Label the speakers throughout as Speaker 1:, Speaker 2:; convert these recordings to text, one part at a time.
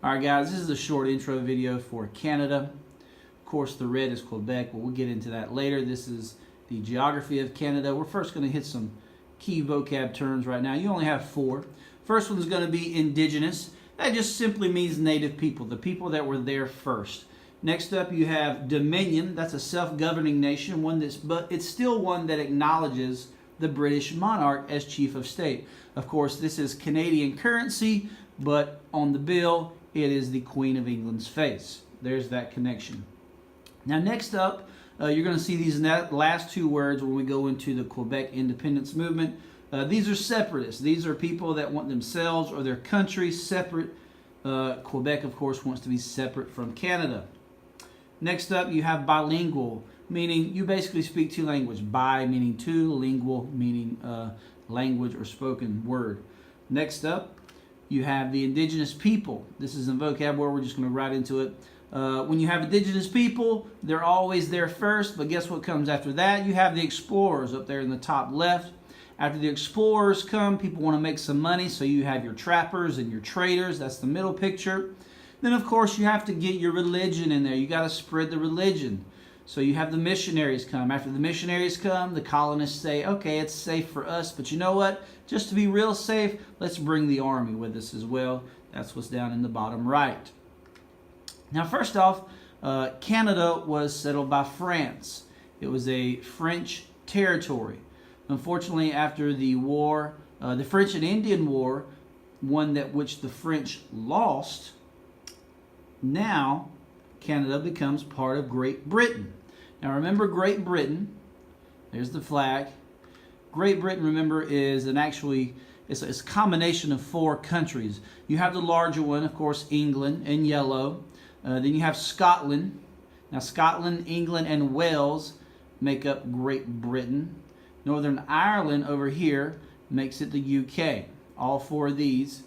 Speaker 1: Alright guys, this is a short intro video for Canada. Of course the red is Quebec, but we'll get into that later. This is the geography of Canada. We're first going to hit some key vocab terms right now. You only have 4. First one is going to be indigenous. That just simply means native people, the people that were there first. Next up you have dominion. That's a self-governing nation, but it's still one that acknowledges the British monarch as chief of state. Of course, this is Canadian currency, but on the bill, it is the Queen of England's face. There's that connection. Now, next up, you're going to see these last 2 words when we go into the Quebec independence movement. These are separatists. These are people that want themselves or their country separate. Quebec, of course, wants to be separate from Canada. Next up, you have bilingual, meaning you basically speak 2 languages. Bi meaning 2, lingual meaning language or spoken word. Next up, you have the indigenous people. This is in vocabulary. We're just going to right into it. When you have indigenous people, they're always there first, but guess what comes after that? You have the explorers up there in the top left. After the explorers come, people want to make some money, so you have your trappers and your traders. That's the middle picture. Then, of course, you have to get your religion in there. You got to spread the religion. So you have the missionaries come. After the missionaries come, the colonists say, okay, it's safe for us, but you know what? Just to be real safe, let's bring the army with us as well. That's what's down in the bottom right. Now, first off, Canada was settled by France. It was a French territory. Unfortunately, after the war, the French and Indian War, one which the French lost, now Canada becomes part of Great Britain. Now remember Great Britain, there's the flag. Great Britain, remember, is it's a combination of 4 countries. You have the larger one, of course, England in yellow. Then you have Scotland. Now Scotland, England, and Wales make up Great Britain. Northern Ireland over here makes it the UK. All 4 of these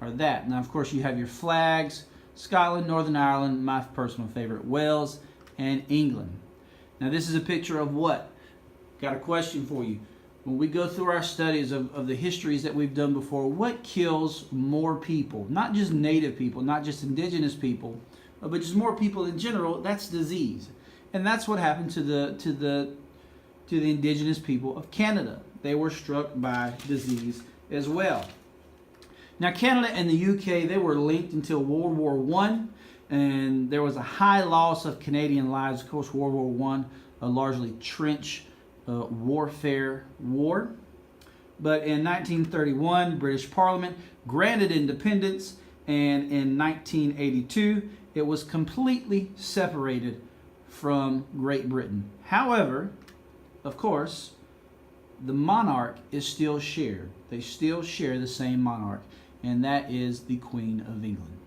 Speaker 1: are that. Now, of course, you have your flags, Scotland, Northern Ireland, my personal favorite, Wales, and England. Now, this is a picture of what? Got a question for you. When we go through our studies of the histories that we've done before, what kills more people? Not just native people, not just indigenous people, but just more people in general. That's disease. And that's what happened to the indigenous people of Canada. They were struck by disease as well. Now, Canada and the UK, they were linked until World War I, and there was a high loss of Canadian lives. Of course, World War I, a largely trench warfare war. But in 1931, British Parliament granted independence, and in 1982, it was completely separated from Great Britain. However, of course, the monarch is still shared. They still share the same monarch, and that is the Queen of England.